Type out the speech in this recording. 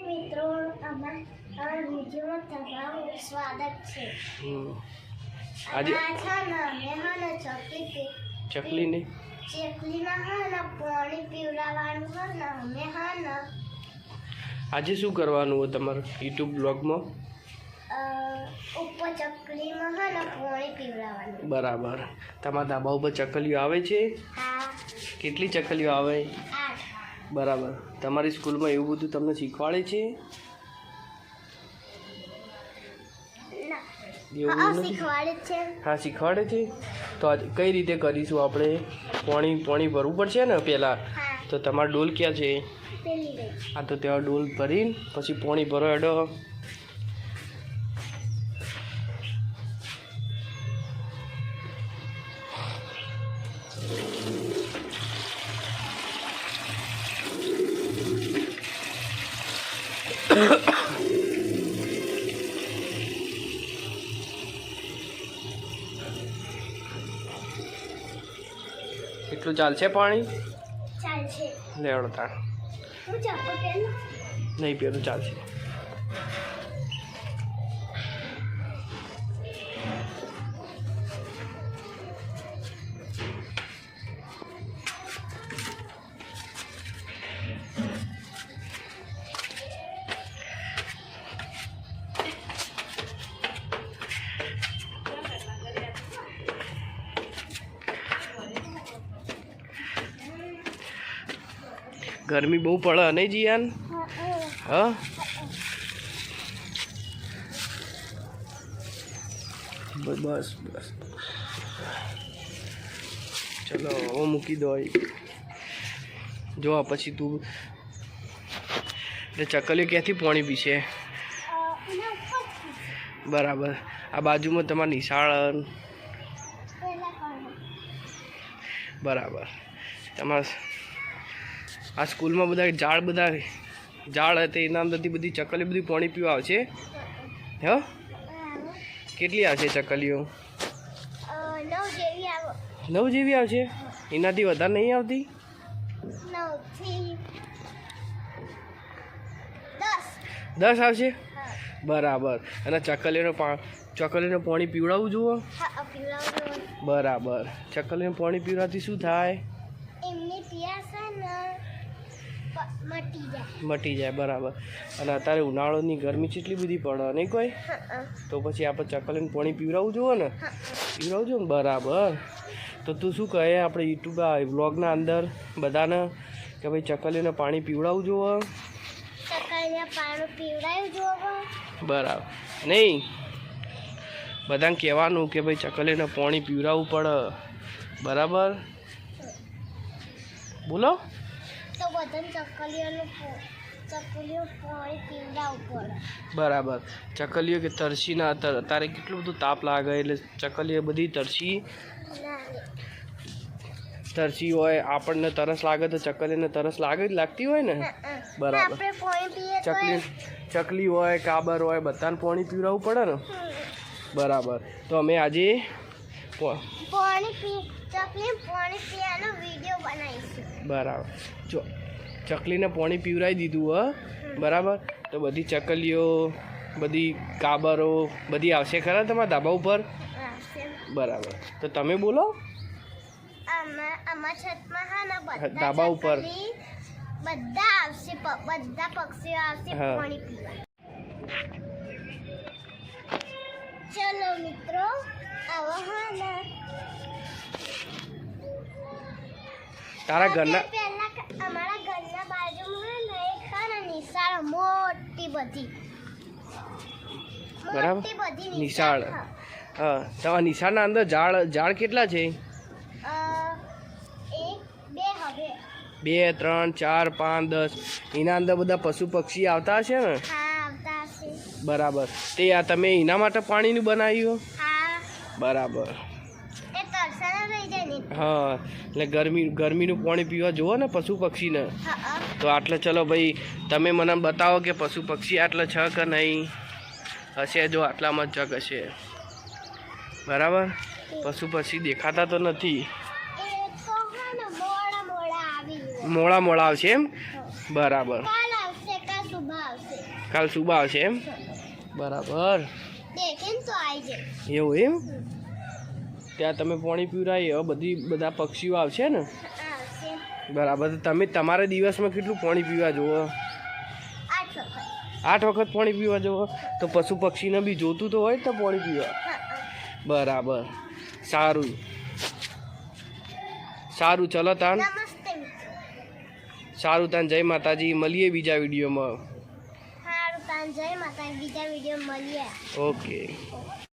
મિત્રો અમારા વિડીયોમાં તમારું સ્વાગત છે. આજે ચકલીને ચકલીમાં પાણી પીવડાવવાનું અમે આજે શું કરવાનું હોય તમારા યુટ્યુબ બ્લોગમાં? ઉપર ચકલીમાં પાણી પીવડાવવાનું. બરાબર. તમારા ધાબા ઉપર ચકલીઓ આવે છે? હા. કેટલી ચકલીઓ આવે? 8. બરાબર. તમારી સ્કૂલમાં એવું બધું તમને શીખવાડે છે? શીખવાડે છે. હા, શીખવાડે છે. તો આજે કઈ રીતે કરીશું આપણે? પાણી ભરવું પડશે ને પહેલાં. તો તમારો ડોલ ક્યાં છે? હા, તો ત્યાં ડોલ ભરીને પછી પાણી ભરો એડો. એટલું ચાલશે પાણી? ચાલશે. લેવડો તાણ. હું ચપ્પલ પહેરું? નહીં પહેરું, ચાલશે. ગરમી બહુ પડે નહીં જીયાન? હા. બસ બસ ચલો હવે મૂકી દો. જો પછી તું ચકલીઓ ક્યાંથી પાણી પીશે? બરાબર. આ બાજુમાં તમારી નિશાળ. બરાબર. તમારા આ સ્કૂલમાં બધા ઝાડ હતા એના અંદરથી બધી ચકલીઓ બધી પાણી પીવા આવશે. હા, કેટલી આવશે ચકલીઓ? 9 જેવી આવશે. એનાથી વધારે નહીં આવતી? 10 આવશે. બરાબર. અને ચકલીઓને પાણી પીવડાવવું જુઓ. બરાબર. ચકલીઓને પાણી પીવડાવથી શું થાય? મટી જાય. બરાબર. અને અત્યારે ઉનાળાની ગરમી કેટલી બધી પડે નહીં કોઈ? તો પછી આપણે ચકલીને પાણી પીવડાવવું જોઈએ ને? પીવડાવવું જોઈએ ને. બરાબર. તો તું શું કહે આપણે યુટ્યુબ વ્લોગના અંદર બધાને કે ભાઈ ચકલીને પાણી પીવડાવવું જોઈએ? બરાબર. નહીં, બધાને કહેવાનું કે ભાઈ ચકલીને પાણી પીવડાવવું પડે. બરાબર. બોલો. બરાબર. ચકલીઓ કે તરસી ના તારે કેટલું બધું તાપ લાગે એટલે ચકલીઓ બધી તરસી હોય. આપણને તરસ લાગે તો ચકલીને તરસ લાગતી હોય ને? બરાબર. ચકલી હોય, કાબર હોય, બધાને પાણી પીવડાવવું પડે ને? બરાબર. તો અમે આજે બરાબર. જો ચકલીને પાણી પીવડાવી દીધું હ. બરાબર. તો બધી ચકલીઓ, બધી કાબરો બધી આવશે ખરા તમારા ધાબા ઉપર? બરાબર. તો તમે બોલો. ધાબા ઉપર બધા આવશે, બધા પક્ષીઓ આવશે પાણી પીવા. ચલો મિત્રો, તારા ઘરના અમારા ઘરના બાજુમાં એક નિશાળ મોટી બધી. બરાબર. નિશાળ. હા. તમારા નિશાળના અંદર ઝાડ કેટલા છે? 2, 3, 4, 5, 10. એના અંદર બધા પશુ પક્ષી આવતા હશે ને? બરાબર. તે આ તમે એના માટે પાણીનું બનાવ્યું? બરાબર. હા, એટલે ગરમીનું પાણી પીવા જુઓ ને પશુ પક્ષીને. તો આટલે ચલો ભાઈ તમે મને બતાવો કે પશુ પક્ષી આટલા છે કે નહીં? હશે. જો આટલામાં જ જગ હશે. બરાબર. પશુ પક્ષી દેખાતા તો નથી. મોડા આવશે એમ? બરાબર. કાલ સુબહ આવશે એમ બરાબર દેખીને તો આવી જાય એવું એમ ત્યાં તમે પાણી પીવરાય હવે બધા પક્ષીઓ આવશે ને આવશે બરાબર તો તમે તમારા દિવસમાં કેટલું પાણી પીવા જુઓ 8 વખત 8 વખત પાણી પીવા જુઓ તો પશુ પક્ષીને બી જોતું તો હોય જ ને પાણી પીવા બરાબર સારું સારું ચલો તાન નમસ્તે મિત્રો સારું તાન જય માતાજી મળીએ બીજા વિડીયોમાં સારું તાન જય માતા બીજા વિડીયો મળીએ ઓકે